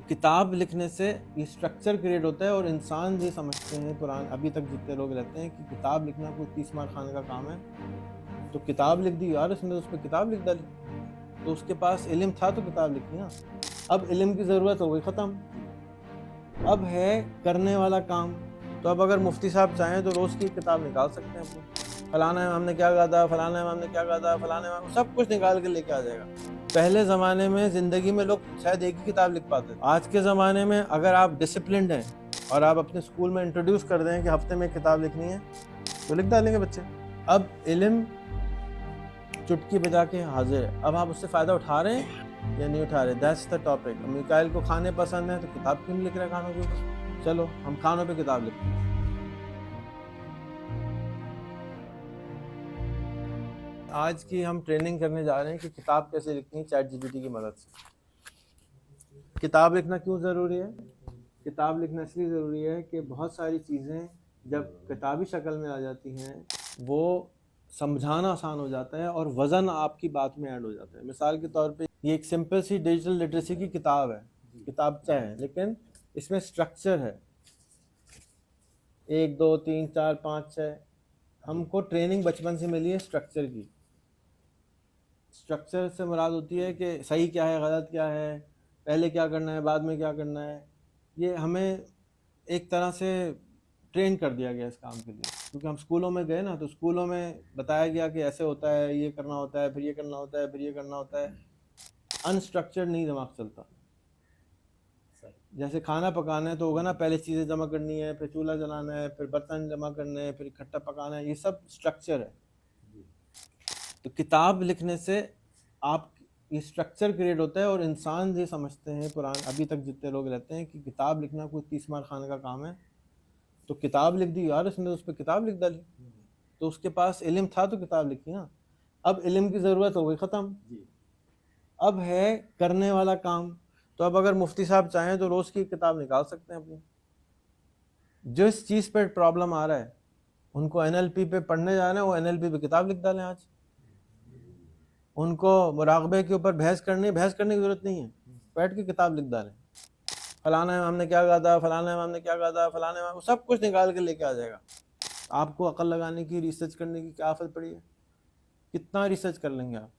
کتاب لکھنے سے یہ اسٹرکچر کریٹ ہوتا ہے اور انسان یہ سمجھتے ہیں ابھی تک جتنے لوگ رہتے ہیں کہ کتاب لکھنا کوئی 30 مار خانے کا کام ہے. تو کتاب لکھ دی یار، اس نے اس پہ کتاب لکھ ڈالی، تو اس کے پاس علم تھا تو کتاب لکھی نا. اب علم کی ضرورت ہو گئی، ختم. اب ہے کرنے والا کام. تو اب اگر مفتی صاحب چاہیں تو روز کی کتاب نکال سکتے ہیں اپنی، فلانا امام نے کیا کہا تھا، فلانا امام نے کیا کہا تھا، فلانا امام، سب کچھ نکال کے لے کے آ جائے گا. پہلے زمانے میں زندگی میں لوگ شاید ایک ہی کتاب لکھ پاتے تھے. آج کے زمانے میں اگر آپ ڈسپلنڈ ہیں اور آپ اپنے اسکول میں انٹروڈیوس کر دیں کہ ہفتے میں ایک کتاب لکھنی ہے تو لکھ ڈالیں گے بچے. اب علم چٹکی بجا کے حاضر ہے. اب آپ اس سے فائدہ اٹھا رہے ہیں یا نہیں اٹھا رہے؟ That's the topic. میکائل کو کھانے پسند ہیں تو کتاب کیوں نہیں لکھ رہے کھانوں کے اوپر؟ چلو ہم کھانوں پہ کتاب لکھتے ہیں. آج کی ہم ٹریننگ کرنے جا رہے ہیں کہ کتاب کیسے لکھنی ہے چیٹ جی پی ٹی کی مدد سے. کتاب لکھنا کیوں ضروری ہے؟ کتاب لکھنا اس لیے ضروری ہے کہ بہت ساری چیزیں جب کتابی شکل میں آ جاتی ہیں وہ سمجھانا آسان ہو جاتا ہے اور وزن آپ کی بات میں ایڈ ہو جاتا ہے. مثال کے طور پہ یہ ایک سمپل سی ڈیجیٹل لٹریسی کی کتاب ہے، کتابچہ ہے، لیکن اس میں سٹرکچر ہے 1 2 3 4 5 6. ہم کو ٹریننگ بچپن سے ملی ہے اسٹرکچر کی. اسٹرکچر سے مراد ہوتی ہے کہ صحیح کیا ہے، غلط کیا ہے، پہلے کیا کرنا ہے، بعد میں کیا کرنا ہے. یہ ہمیں ایک طرح سے ٹرین کر دیا گیا اس کام کے لیے، کیونکہ ہم اسکولوں میں گئے نا تو اسکولوں میں بتایا گیا کہ ایسے ہوتا ہے، یہ کرنا ہوتا ہے، پھر یہ کرنا ہوتا ہے، پھر یہ کرنا ہوتا ہے. انسٹرکچرڈ نہیں دماغ چلتا. جیسے کھانا پکانا ہے تو ہوگا نا، پہلے چیزیں جمع کرنی ہے، پھر چولہا جلانا ہے، پھر برتن جمع کرنے ہیں، پھر اکٹھا پکانا ہے. یہ سب اسٹرکچر ہے. تو کتاب لکھنے سے آپ یہ اسٹرکچر کریٹ ہوتا ہے اور انسان یہ سمجھتے ہیں ابھی تک جتنے لوگ رہتے ہیں کہ کتاب لکھنا کوئی 30 مار خانے کا کام ہے. تو کتاب لکھ دی یار، اس نے اس پہ کتاب لکھ ڈالی، تو اس کے پاس علم تھا تو کتاب لکھی نا. اب علم کی ضرورت ہو گئی، ختم. اب ہے کرنے والا کام. تو اب اگر مفتی صاحب چاہیں تو روز کی کتاب نکال سکتے ہیں اپنی. جس چیز پہ پرابلم آ رہا ہے، ان کو NLP پہ پڑھنے جانا ہے، وہ NLP پہ کتاب لکھ ڈالیں. آج ان کو مراقبے کے اوپر بحث کرنے کی ضرورت نہیں ہے، بیٹھ کے کتاب لکھ ڈالیں. فلانا امام نے کیا کہا تھا، فلانا امام نے کیا کہا تھا، فلانا امام، سب کچھ نکال کے لے کے آ جائے گا. آپ کو عقل لگانے کی، ریسرچ کرنے کی کیا آفت پڑی ہے؟ کتنا ریسرچ کر لیں گے آپ.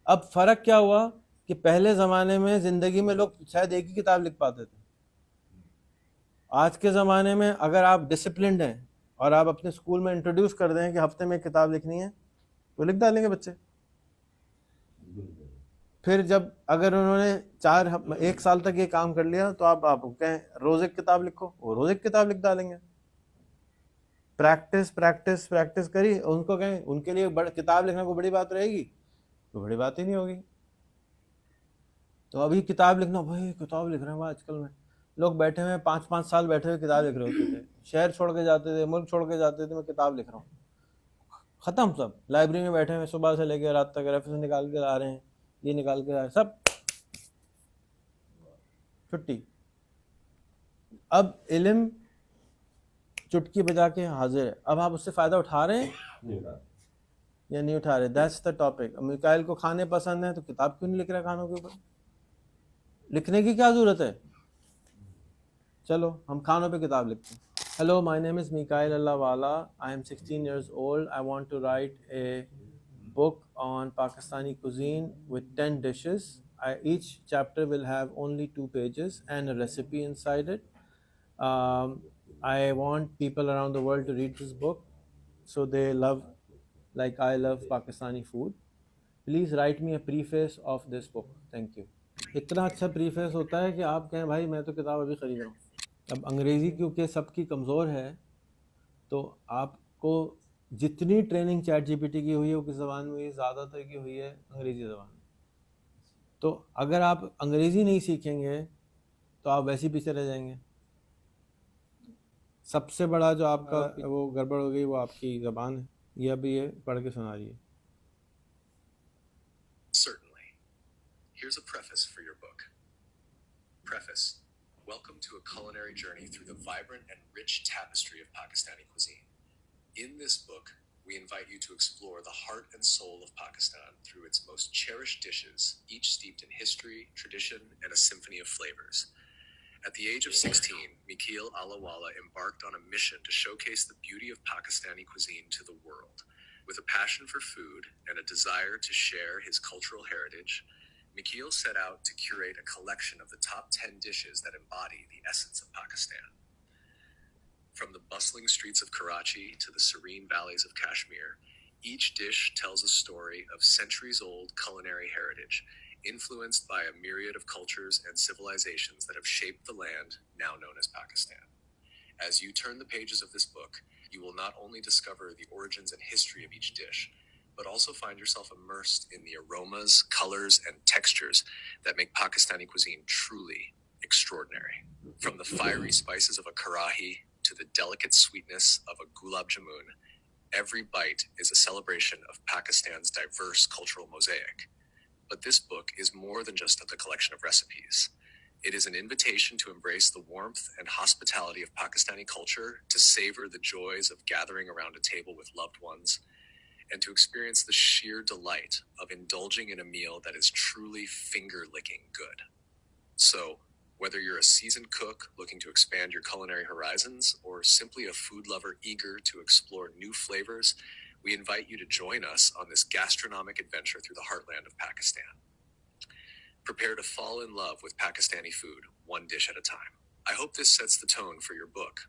اب فرق کیا ہوا کہ پہلے زمانے میں زندگی میں لوگ شاید ایک ہی کتاب لکھ پاتے تھے. آج کے زمانے میں اگر آپ ڈسپلنڈ ہیں اور آپ اپنے اسکول میں انٹروڈیوس کر دیں کہ ہفتے میں ایک کتاب لکھنی ہے تو لکھ ڈالیں گے بچے. پھر جب اگر انہوں نے 1 سال تک یہ کام کر لیا تو آپ کہیں روز ایک کتاب لکھو، وہ روز ایک کتاب لکھ ڈالیں گے. پریکٹس کری. ان کو کہیں ان کے لیے کتاب لکھنا کوئی بڑی بات رہے گی؟ کوئی بڑی بات ہی نہیں ہوگی. تو ابھی کتاب لکھنا، بھائی کتاب لکھ رہے ہیں. آج کل میں لوگ بیٹھے ہوئے 5 سال بیٹھے ہوئے کتاب لکھ رہے ہوتے تھے. شہر چھوڑ کے جاتے تھے، ملک چھوڑ کے جاتے تھے، میں کتاب لکھ رہا ہوں. ختم. سب لائبریری میں بیٹھے ہوئے صبح سے لے کے رات تک ریفرنس نکال کے لا رہے ہیں، یہ نکال کے لا رہے ہیں، سب چھٹی. اب علم چٹکی بجا کے حاضر ہے. اب آپ اس سے فائدہ اٹھا رہے ہیں یا نہیں اٹھا رہے؟ That's the topic. میکائل کو کھانے پسند ہیں تو کتاب کیوں نہیں لکھ رہے کھانوں کے اوپر؟ لکھنے کی کیا ضرورت ہے؟ چلو ہم کھانوں پہ کتاب لکھتے ہیں. Hello, my name is Mikail Allahwala. I am 16 years old. I want to write a book on Pakistani cuisine with 10 dishes. Each chapter will have only 2 pages and a recipe inside it. I want people around the world to read this book so they love, like I love Pakistani food. Please write me a preface of this book. Thank you. اتنا اچھا preface ہوتا ہے کہ آپ کہیں بھائی میں تو کتاب ابھی خرید رہا ہوں. اب انگریزی کیونکہ سب کی کمزور ہے تو آپ کو جتنی training chat G P T کی ہوئی ہے وہ کس زبان میں ہوئی؟ زیادہ تر کی ہوئی ہے انگریزی زبان میں. تو اگر آپ انگریزی نہیں سیکھیں گے تو آپ ویسے ہی پیچھے رہ جائیں گے. سب سے بڑا جو آپ کا وہ گڑبڑ ہو گئی وہ آپ کی زبان ہے. یہ ابھی یہ پڑھ کے سنا رہی ہے. Certainly. Here's a preface for your book. Preface. Welcome to a culinary journey through the vibrant and rich tapestry of Pakistani cuisine. In this book, we invite you to explore the heart and soul of Pakistan through its most cherished dishes, each steeped in history, tradition, and a symphony of flavors. At the age of 16, Mikhail Alawala embarked on a mission to showcase the beauty of Pakistani cuisine to the world. With a passion for food and a desire to share his cultural heritage, Mikhail set out to curate a collection of the top 10 dishes that embody the essence of Pakistan. From the bustling streets of Karachi to the serene valleys of Kashmir, each dish tells a story of centuries-old culinary heritage, influenced by a myriad of cultures and civilizations that have shaped the land now known as Pakistan. As you turn the pages of this book, you will not only discover the origins and history of each dish, but also find yourself immersed in the aromas, colors, and textures that make Pakistani cuisine truly extraordinary. From the fiery spices of a karahi to the delicate sweetness of a gulab jamun, every bite is a celebration of Pakistan's diverse cultural mosaic. But this book is more than just a collection of recipes. It is an invitation to embrace the warmth and hospitality of Pakistani culture, to savor the joys of gathering around a table with loved ones, and to experience the sheer delight of indulging in a meal that is truly finger-licking good. So, whether you're a seasoned cook looking to expand your culinary horizons, or simply a food lover eager to explore new flavors, we invite you to join us on this gastronomic adventure through the heartland of Pakistan. Prepare to fall in love with Pakistani food, one dish at a time. I hope this sets the tone for your book.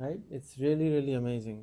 Right? It's really really amazing.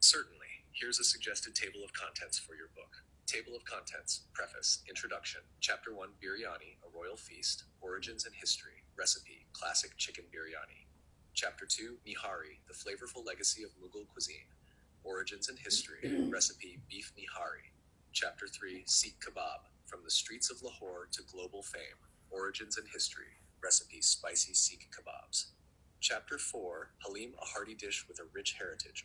Certainly. Here's a suggested table of contents for your book. Table of contents, preface, introduction, Chapter 1, Biryani, a royal feast, origins and history, recipe, classic chicken biryani. Chapter 2, Nihari, the flavorful legacy of Mughal cuisine, origins and history, recipe, beef nihari. Chapter 3, Sikh kebab, from the streets of Lahore to global fame, origins and history, recipe, spicy Sikh kebabs. Chapter 4, Halim, a hearty dish with a rich heritage.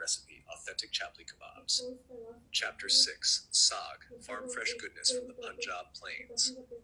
Recipe, authentic chapli kebabs. Chapter 6, Saag, farm fresh goodness from the Punjab plains,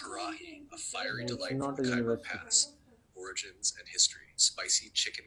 Karahi, a fiery It's delight not from a Khyber university. Pass, origins and history. Spicy chicken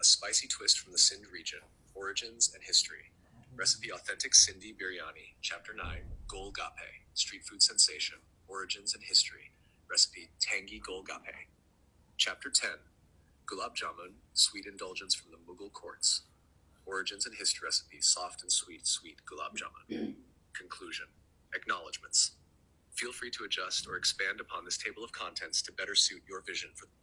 a spicy twist from the Sindh region, origins and history. Recipe, authentic Sindhi biryani. Chapter 9, Golgappe, street food sensation, origins and history. Recipe, tangy Golgappe. Chapter 10, Gulab Jamun, sweet indulgence from the Mughal courts, origins and history. Recipe, soft and sweet Gulab Jamun. Conclusion. Acknowledgements. Feel free to adjust or expand upon this table of contents to better suit your vision for.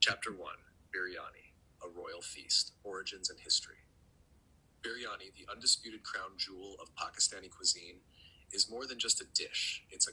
Chapter 1, Biryani, a royal feast, origins and history. Biryani, the undisputed crown jewel of Pakistani cuisine, is more than just a dish. It's a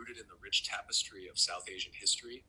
Rooted in the rich tapestry of South Asian history,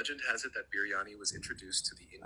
Legend has it that biryani was introduced to the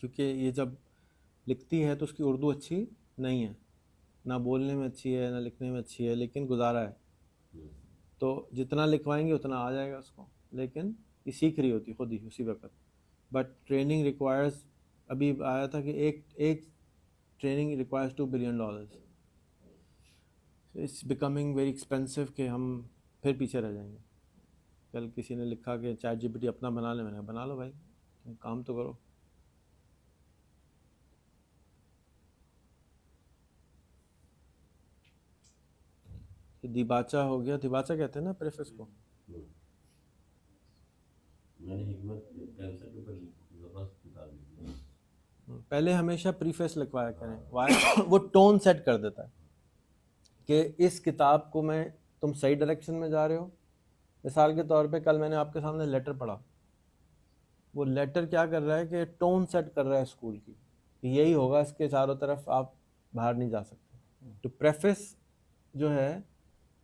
کیونکہ یہ جب لکھتی ہے تو اس کی اردو اچھی نہیں ہے، نہ بولنے میں اچھی ہے نہ لکھنے میں اچھی ہے، لیکن گزارا ہے، تو جتنا لکھوائیں گے اتنا آ جائے گا اس کو، لیکن یہ سیکھ رہی ہوتی خود ہی اسی وقت. بٹ ٹریننگ ریکوائرز، ابھی آیا تھا کہ ایک training requires $2 billion. It's becoming very expensive کہ ہم پھر پیچھے رہ جائیں گے. کل کسی نے لکھا کہ چیٹ جی پی ٹی اپنا بنا لے، میں نے بنا لو بھائی، تم کام تو کرو. دیباچہ ہو گیا، دیباچہ کہتے ہیں نا پریفس کو. پہلے ہمیشہ پریفیس لکھوایا کریں. وہ ٹون سیٹ کر دیتا ہے کہ اس کتاب کو میں، تم صحیح ڈائریکشن میں جا رہے ہو. مثال کے طور پہ کل میں نے آپ کے سامنے لیٹر پڑھا، وہ لیٹر کیا کر رہا ہے کہ ٹون سیٹ کر رہا ہے اسکول کی، کہ یہی ہوگا، اس کے چاروں طرف آپ باہر نہیں جا سکتے. تو پریفیس جو ہے،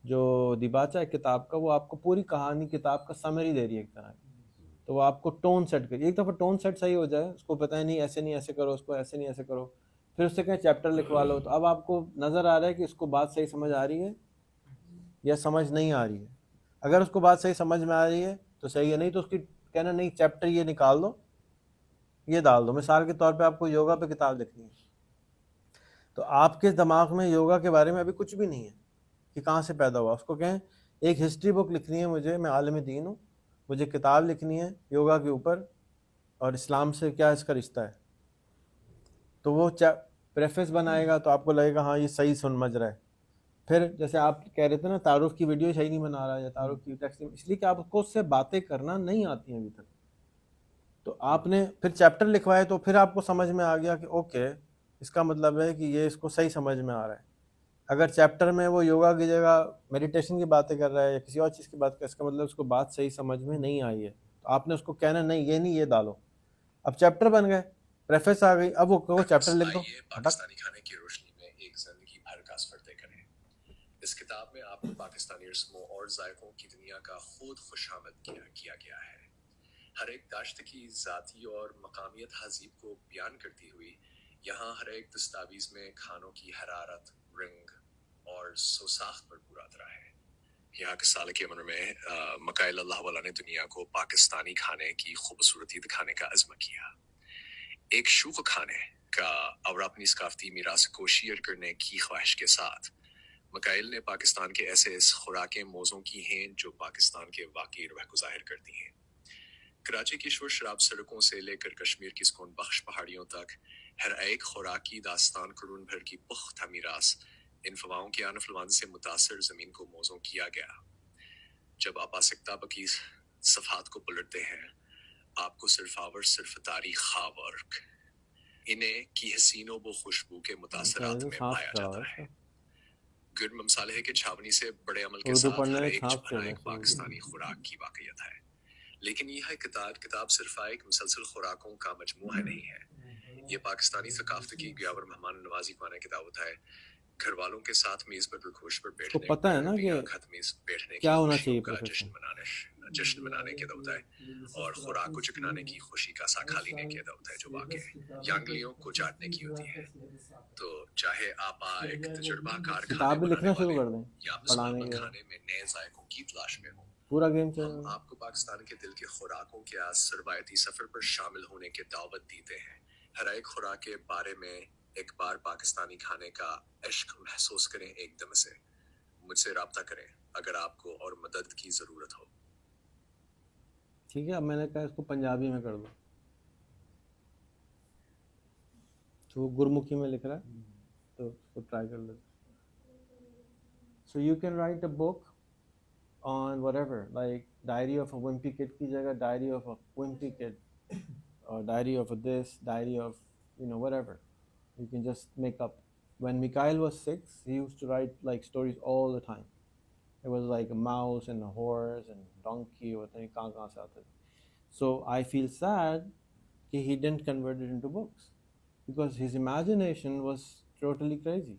جو دیباچہ ہے کتاب کا، وہ آپ کو پوری کہانی کتاب کا سمری دے رہی ہے ایک طرح کی. تو وہ آپ کو ٹون سیٹ کری، ایک دفعہ ٹون سیٹ صحیح ہو جائے، اس کو پتہ ہے نہیں ایسے نہیں ایسے کرو، اس کو ایسے نہیں ایسے کرو، پھر اس سے کہیں چیپٹر لکھوا لو، تو اب آپ کو نظر آ رہا ہے کہ اس کو بات صحیح سمجھ آ رہی ہے یا سمجھ نہیں آ رہی ہے. اگر اس کو بات صحیح سمجھ میں آ رہی ہے تو صحیح ہے، نہیں تو اس کی کہنا نہیں چیپٹر یہ نکال دو، یہ ڈال دو. مثال کے طور پہ آپ کو یوگا پہ کتاب لکھنی ہے، تو آپ کے دماغ میں یوگا کے بارے میں ابھی کچھ بھی نہیں ہے کہ کہاں سے پیدا ہوا. اس کو کہیں ایک ہسٹری بک لکھنی ہے مجھے، میں عالم دین ہوں، مجھے کتاب لکھنی ہے یوگا کے اوپر اور اسلام سے کیا اس کا رشتہ ہے. تو وہ پریفیس بنائے گا تو آپ کو لگے گا ہاں یہ صحیح سمجھ رہا ہے. پھر جیسے آپ کہہ رہے تھے نا، تعارف کی ویڈیو صحیح نہیں بنا رہا یا تعارف کی ٹیکسٹ، اس لیے کہ آپ کو اس سے باتیں کرنا نہیں آتی ہیں ابھی تک. تو آپ نے پھر چیپٹر لکھوائے تو پھر آپ کو سمجھ میں آ گیا کہ اوکے، اس کا مطلب ہے کہ یہ اس کو صحیح سمجھ میں آ رہا ہے. اگر چیپٹر میں وہ یوگا کی جگہ میڈیٹیشن کی باتیں کر رہا ہے یا کسی اور چیز کی بات کر رہا ہے، اس کا مطلب اس کو بات صحیح سمجھ میں نہیں آئی ہے. تو آپ نے اس کو کہنا نہیں یہ نہیں، یہ ڈالو. اب چیپٹر بن گئے، پریفیس آ گئی، اب وہ چیپٹر لکھ دو. آئیے پاکستانی کھانے کی روشنی میں ایک زندگی بھر کا سفر طے کریں. اس کتاب میں آپ کو پاکستانی رسموں اور ذائقوں کی دنیا کا خود خوشامد کیا گیا ہے. ہر ایک داشت کی ذاتی اور مقامیت تہذیب کو بیان کرتی ہوئی یہاں ہر ایک دستاویز میں کھانوں کی حرارت، رنگ اور سوساخت پر پورا طرح ہے. یہاں کے سال کے عمر میں مکائل اللہ والا نے دنیا کو پاکستانی کھانے کی خوبصورتی دکھانے کا عزم کیا. ایک شوق کھانے کا اور اپنی ثقافتی میراث کو شیئر کرنے کی خواہش کے ساتھ مکائل نے پاکستان کے ایسے خوراکیں موزوں کی ہیں جو پاکستان کے واقعی روح کو ظاہر کرتی ہیں. کراچی کی شور شراب سڑکوں سے لے کر کشمیر کی سکون بخش پہاڑیوں تک ہر ایک خوراکی داستان قرون بھر کی پختہ میراث ان فواؤں کے آنفلوان سے متاثر زمین کو موزوں کیا گیا. جب آپ آسکتا کی صفحات کو پلٹتے ہیں، آپ کو صرف تاریخ خاور انہیں کی حسین و خوشبو کے متاثرات میں پایا جاتا ہے. گرم مصالحے کے چھاونی سے بڑے عمل کے اردو ساتھ پڑھنے ہر میں ایک چھانس چمہرا چڑھ ایک پاکستانی خوراک کی واقعیت ہے. لیکن یہ کتاب صرف ایک مسلسل خوراکوں کا مجموعہ نہیں ہے. یہ پاکستانی ثقافت کی گیاور مہمان نوازی کو آنے کی دعوت ہے. گھر والوں کے ساتھ میز پر بالخوش پر کو بیٹھنے، پتہ ہے نا کہ بیٹھنے کیا کی ہونا خوشیوں چاہیے کا پروفیسر. جشن منانے کی دعوت ہے اور خوراک کو چکھانے کی خوشی کا ساکھا لینے کی دعوت ہے جو واقع یانگلیوں کو چاٹنے کی ہوتی ہے. تو چاہے آپ ایک تجربہ کار کھانے کتاب بھی بنانے لکھنا شروع والے کر دیں یا پڑھانے مسلمان کے، کھانے میں نئے ذائقوں کی تلاش میں ہوں، پورا گیم ہم چینج. آپ کو پاکستان کے دل کے خوراکوں کے اس روایتی سفر پر شامل ہونے کی دعوت دیتے ہیں. ہر ایک خوراک کے بارے میں ایک بار پاکستانی کھانے کا عشق محسوس کریں. ایک دم سے مجھ سے رابطہ کریں اگر آپ کو اور مدد کی ضرورت ہو. ٹھیک ہے، اب میں نے کہا اس کو پنجابی میں کر دو، تو وہ گرمکھی میں لکھ رہا ہے تو اس کو ٹرائی کر لیتے. So you can write a book on whatever, like diary of a wimpy kid کی جگہ diary of a wimpy kid or diary of a this, diary of whatever you can just make up. When Mikhail was 6, he used to write like stories all the time. It was like a mouse and a horse and donkey or thing kahan se aate. So I feel sad that he didn't convert it into books because his imagination was totally crazy,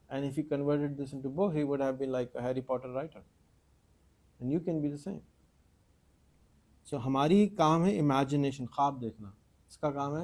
and if he converted this into book he would have been like a Harry Potter writer. And you can be the same. So ہماری کام ہے imagination, خواب دیکھنا. اس کا کام ہے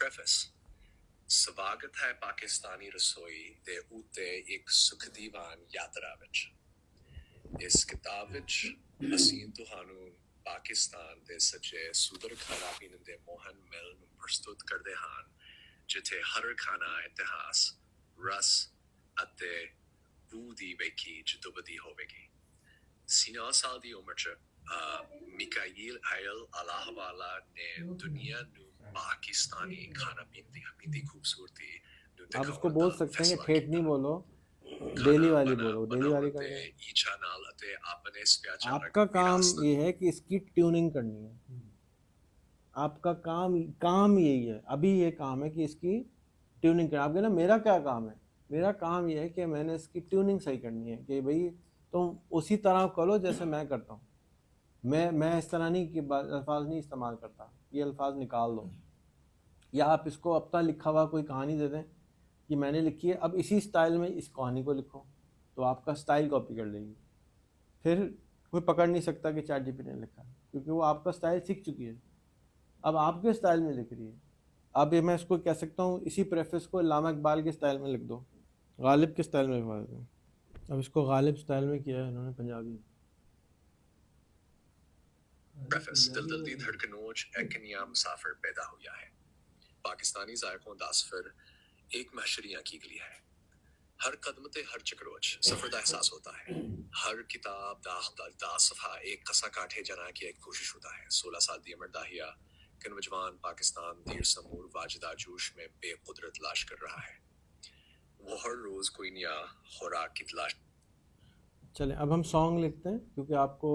Preface. ਸਵਾਗਤ ਹੈ ਪਾਕਿਸਤਾਨੀ ਰਸੋਈ ਦੇ ਉੱਤੇ ਇੱਕ ਸੁਖਦੀਵਾਨ ਯਾਤਰਾ ਵਿੱਚ. ਇਸ ਕਿਤਾਬ ਵਿੱਚ ਅਸੀਂ ਤੁਹਾਨੂੰ ਪਾਕਿਸਤਾਨ ਦੇ ਸੱਚੇ ਸੁੰਦਰ ਖਾਣਾ ਪੀਣ ਦੇ ਮੋਹਨ ਮਹਿਲ ਨੂੰ ਪ੍ਰਸਤੁਤ ਕਰਦੇ ਹਾਂ, ਜਿੱਥੇ ਹਰ ਖਾਣਾ ਇਤਿਹਾਸ, ਰਸ ਅਤੇ ਬੂ ਦੀ ਵੇਖੀ ਜਦੋਬਦੀ ਹੋਵੇਗੀ. 9 ਸਾਲ ਦੀ ਉਮਰ 'ਚ ਮਿਕਾਇਲ ਆਇਲ ਅਲਾਹਵਾਲਾ ਨੇ ਦੁਨੀਆ ਨੂੰ پاکستانی کھانا پینے دی خوبصورتی. آپ اس کو بول سکتے ہیں کہ ٹھیٹ نہیں بولو, ڈیلی والی بولو, ڈیلی والی کر دیں. آپ کا کام یہ ہے کہ اس کی ٹیوننگ کرنی ہے. آپ کا کام یہی ہے, ابھی یہ کام ہے کہ اس کی ٹیوننگ کرنا. آپ کہنا میرا کیا کام ہے؟ میرا کام یہ ہے کہ میں نے اس کی ٹیوننگ صحیح کرنی ہے کہ بھئی تم اسی طرح کرو جیسے میں کرتا ہوں. میں اس طرح نہیں کہ الفاظ نہیں استعمال کرتا, یہ الفاظ نکال دو. یا آپ اس کو اپنا لکھا ہوا کوئی کہانی دے دیں کہ میں نے لکھی ہے, اب اسی سٹائل میں اس کہانی کو لکھو, تو آپ کا سٹائل کاپی کر لے گی. پھر کوئی پکڑ نہیں سکتا کہ چیٹ جی پی ٹی نے لکھا, کیونکہ وہ آپ کا سٹائل سیکھ چکی ہے, اب آپ کے سٹائل میں لکھ رہی ہے. اب یہ میں اس کو کہہ سکتا ہوں اسی پریفس کو علامہ اقبال کے سٹائل میں لکھ دو, غالب کے سٹائل میں لکھوا دو. اب اس کو غالب سٹائل میں کیا ہے انہوں نے پنجابی. پریفس. دل دی دھڑکنوں چ ایک نیا مسافر پیدا ہویا ہے. پاکستانی ذائقوں دا سفر ایک محشریاں کی گلی ہے. ہر قدم تے ہر چکروچ سفر دا احساس ہوتا ہے. ہر کتاب دا صفحہ ایک قصہ کاٹھے جانا کی ایک کوشش ہوتا ہے. 16 سال دی عمر داہیہ کہ نوجوان پاکستان دیر سمور واجدہ جوش میں بے قدرت لاش کر رہا ہے. وہ ہر روز کوئی نیا خوراک کی تلاش. چلیں اب ہم سانگ لکھتے ہیں, کیونکہ آپ کو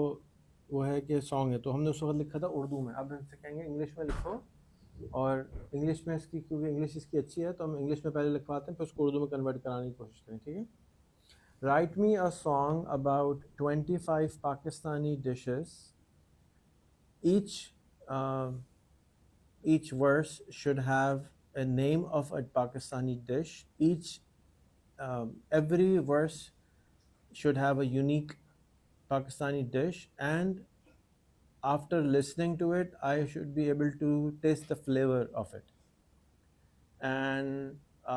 وہ ہے کہ سانگ ہے, تو ہم نے اس وقت لکھا تھا اردو میں. اب ہم سے کہیں گے انگلش میں لکھو, اور انگلش میں اس کی کیونکہ انگلش اس کی اچھی ہے تو ہم انگلش میں پہلے لکھواتے ہیں, پھر اس کو اردو میں کنورٹ کرانے کی کوشش کریں. ٹھیک ہے. Write me a song about 25 Pakistani dishes. Each verse should have a name of a Pakistani dish. Every verse should have a unique Pakistani dish, and after listening to it, I should be able to taste the flavor of it. And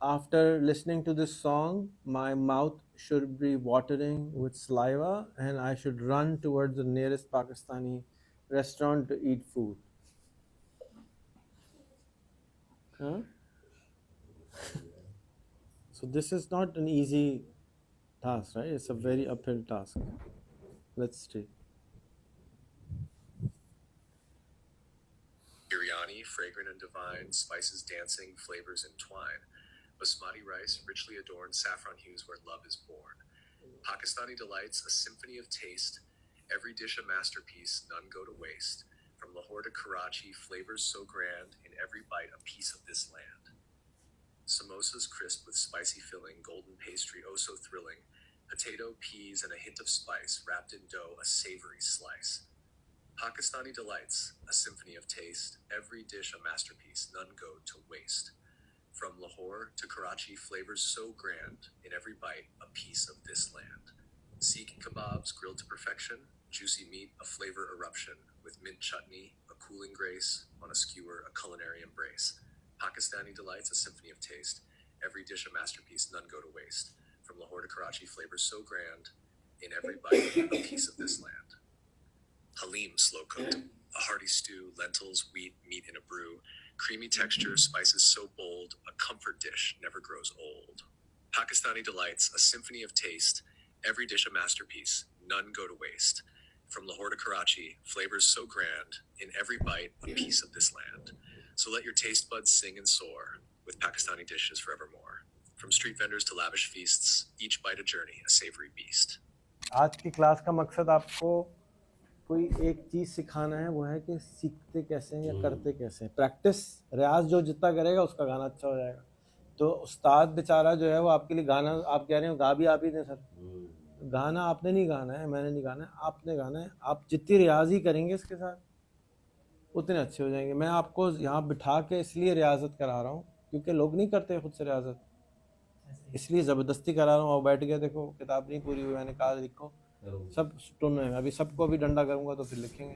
after listening to this song, my mouth should be watering with saliva, and I should run towards the nearest Pakistani restaurant to eat food. Huh? So this is not an easy task, right? It's a very uphill task. Let's see. Biryani, fragrant and divine, spices dancing, flavors entwine. Basmati rice, richly adorned, saffron hues where love is born. Pakistani delights, a symphony of taste. Every dish a masterpiece, none go to waste. From Lahore to Karachi, flavors so grand, in every bite a piece of this land. Samosas crisp with spicy filling, golden pastry oh so thrilling. Potato, peas, and a hint of spice, wrapped in dough, a savory slice. Pakistani delights, a symphony of taste. Every dish a masterpiece, none go to waste. From Lahore to Karachi, flavors so grand, in every bite, a piece of this land. Sikh kebabs, grilled to perfection, juicy meat, a flavor eruption, with mint chutney, a cooling grace, on a skewer, a culinary embrace. Pakistani delights, a symphony of taste. Every dish a masterpiece, none go to waste. From Lahore to Karachi, flavors so grand, in every bite, a piece of this land. Halim, slow cooked, a hearty stew, lentils, wheat, meat in a brew, creamy texture, spices so bold, a comfort dish, never grows old. Pakistani delights, a symphony of taste, every dish a masterpiece, none go to waste. From Lahore to Karachi, flavors so grand, in every bite, a piece of this land. So let your taste buds sing and soar, with Pakistani dishes forevermore. From street vendors to lavish feasts, each bite a journey, a savory beast. آج کی class کا مقصد آپ کو کوئی ایک چیز سکھانا ہے, وہ ہے کہ سیکھتے کیسے ہیں یا کرتے کیسے ہیں. پریکٹس, ریاض جو جتنا کرے گا اس کا گانا اچھا ہو جائے گا. تو استاد بیچارہ جو ہے وہ آپ کے لیے گانا, آپ کہہ رہے ہیں گا بھی آپ ہی دیں سر, گانا آپ نے نہیں گانا ہے, میں نے نہیں گانا ہے, آپ نے گانا ہے. آپ جتنی ریاضی کریں گے اس کے ساتھ اتنے اچھے ہو جائیں گے. میں آپ کو یہاں بٹھا کے اس لیے ریاضت کرا رہا ہوں کیونکہ لوگ نہیں کرتے خود سے ریاضت, اس لیے زبردستی کرا رہا ہوں. اور بیٹھ گیا, دیکھو کتاب نہیں پوری ہوئی, میں نے کہا لکھو, سب ٹن ہے. ابھی سب کو بھی ڈنڈا کروں گا تو پھر لکھیں گے.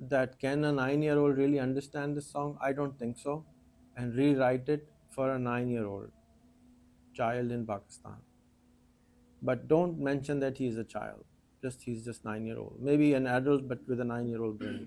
that can a 9-year-old really understand this song? I don't think so. And rewrite it for a 9-year-old child in Pakistan. But don't mention that he is a child. He's just 9-year-old. Maybe an adult but with a 9-year-old brain.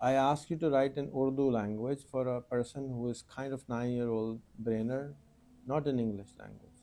I ask you to write in Urdu language for a person who is kind of 9-year-old brainer, not in English language.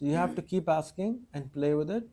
So you have to keep asking and play with it.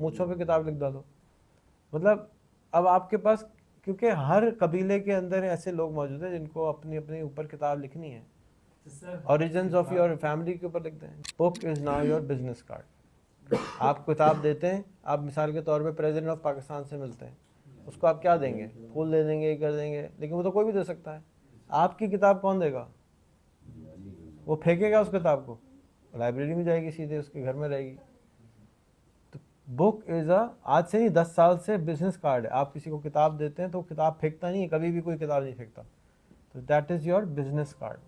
مونچھوں پہ کتاب لکھ ڈالو. مطلب اب آپ کے پاس, کیونکہ ہر قبیلے کے اندر ایسے لوگ موجود ہیں جن کو اپنی اپنی اوپر کتاب لکھنی ہے. اوریجنز آف یور فیملی کے اوپر لکھ دیں. Book is now your business card. آپ کتاب دیتے ہیں, آپ مثال کے طور پہ پریزیڈنٹ آف پاکستان سے ملتے ہیں, اس کو آپ کیا دیں گے؟ پھول دے دیں گے, یہ کر دیں گے, لیکن وہ تو کوئی بھی دے سکتا ہے. آپ کی کتاب کون دے گا؟ وہ پھینکے گا اس کتاب کو, لائبریری میں جائے گی, سیدھے اس کے گھر میں رہے گی. تو بک از آج سے نہیں 10 سال سے بزنس کارڈ ہے. آپ کسی کو کتاب دیتے ہیں تو کتاب پھینکتا نہیں ہے, کبھی بھی کوئی کتاب نہیں پھینکتا. تو that is your business card.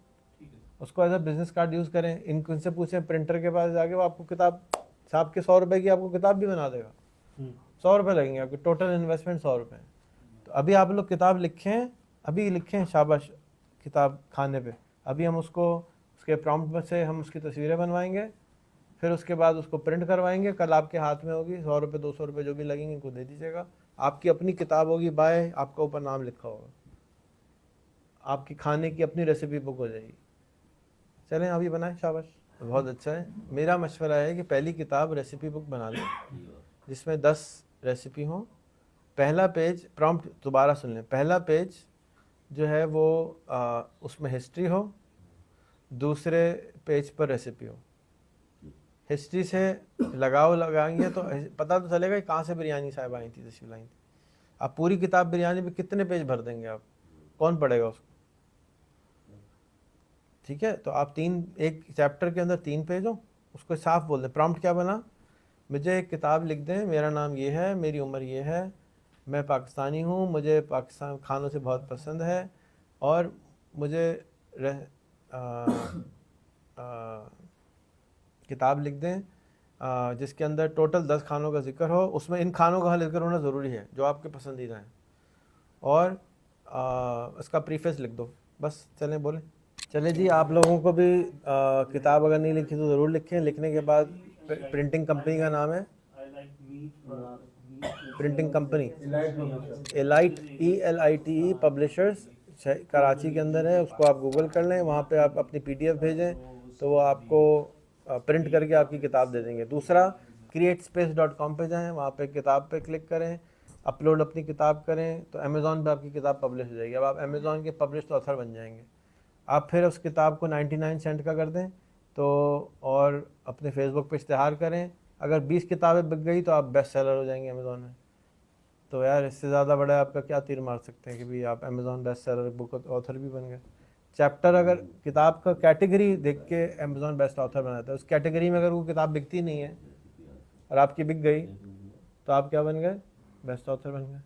اس کو as a business card use کریں. ان سے پوچھیں پرنٹر کے پاس جا کے, وہ آپ کو کتاب صاحب کے 100 روپے کی آپ کو کتاب بھی بنا دے گا. 100 روپے لگیں گے آپ کے, ٹوٹل انویسٹمنٹ 100 روپے. تو ابھی آپ لوگ کتاب لکھیں, ابھی لکھیں شاباش کتاب کھانے پہ. ابھی ہم اس کو اس کے پرامپٹ میں سے ہم اس کی تصویریں بنوائیں گے, پھر اس کے بعد اس کو پرنٹ کروائیں گے. کل آپ کے ہاتھ میں ہوگی, 100 روپے 200 روپے جو بھی لگیں گے ان کو دے دیجیے گا. آپ کی اپنی کتاب ہوگی, بائے, آپ کا اوپر نام لکھا ہوگا. آپ کی کھانے کی اپنی ریسیپی بک ہو جائے گی. چلیں ابھی بنائیں, شاباش, بہت اچھا ہے. میرا مشورہ ہے کہ پہلی کتاب ریسیپی بک بنا لیں جس میں 10 ریسیپی ہوں. پہلا پیج پرامپٹ دوبارہ سن لیں. پہلا پیج جو ہے وہ اس میں ہسٹری ہو, دوسرے پیج پر ریسیپی ہو. ہسٹری سے لگاؤ لگائیں گے تو پتہ تو چلے گا کہ کہاں سے بریانی صاحب آئی تھی, تشریف لائی تھی. آپ پوری کتاب بریانی پہ کتنے پیج بھر دیں گے آپ, کون پڑھے گا اس کو؟ ٹھیک ہے, تو آپ ایک چیپٹر کے اندر 3 پیج ہوں, اس کو صاف بول دیں. پرامپٹ کیا بنا؟ مجھے ایک کتاب لکھ دیں, میرا نام یہ ہے, میری عمر یہ ہے, میں پاکستانی ہوں, مجھے پاکستان کھانوں سے بہت پسند ہے, اور مجھے کتاب لکھ دیں جس کے اندر ٹوٹل 10 کھانوں کا ذکر ہو. اس میں ان کھانوں کا ذکر ہونا ضروری ہے جو آپ کے پسندیدہ ہیں, اور اس کا پریفیس لکھ دو. بس چلیں بولیں. چلے جی, آپ لوگوں کو بھی کتاب اگر نہیں لکھی تو ضرور لکھیں. لکھنے کے بعد پرنٹنگ کمپنی کا نام ہے printing company elite ELITE publishers, Karachi کے اندر ہے. اس کو آپ گوگل کر لیں, وہاں پہ آپ اپنی PDF بھیجیں تو وہ آپ کو پرنٹ کر کے آپ کی کتاب دے دیں گے. دوسرا createspace.com پہ جائیں, وہاں پہ کتاب پہ کلک کریں, اپلوڈ اپنی کتاب کریں تو امیزون پہ آپ کی کتاب پبلش ہو جائے گی. اب آپ امیزون کے پبلشڈ آتھر بن جائیں گے. آپ پھر اس کتاب کو 99 سینٹ کا کر دیں تو, اور اپنے فیس بک پہ اشتہار کریں. اگر 20 کتابیں بک گئی تو آپ بیسٹ سیلر ہو جائیں گے امیزون میں. تو یار اس سے زیادہ بڑا آپ کا کیا تیر مار سکتے ہیں کہ بھی آپ امیزون بیسٹ سیلر بک آتھر بھی بن گئے. چیپٹر اگر کتاب کا کیٹیگری دیکھ کے امیزون بیسٹ آتھر بناتا ہے, اس کیٹیگری میں اگر وہ کتاب بکتی نہیں ہے اور آپ کی بک گئی تو آپ کیا بن گئے؟ بیسٹ آتھر بن گئے.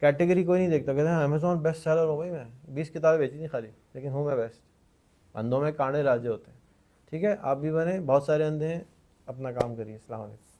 کیٹیگری کوئی نہیں دیکھتا, کہتے ہیں امیزون بیسٹ سیلر ہو گئی, میں 20 کتابیں بیچی نہیں خالی, لیکن ہوں میں بیسٹ. اندھوں میں کانڈے راجے ہوتے ہیں. ٹھیک ہے, آپ بھی بنیں, بہت سارے اندھے ہیں, اپنا کام کریے. السلام علیکم.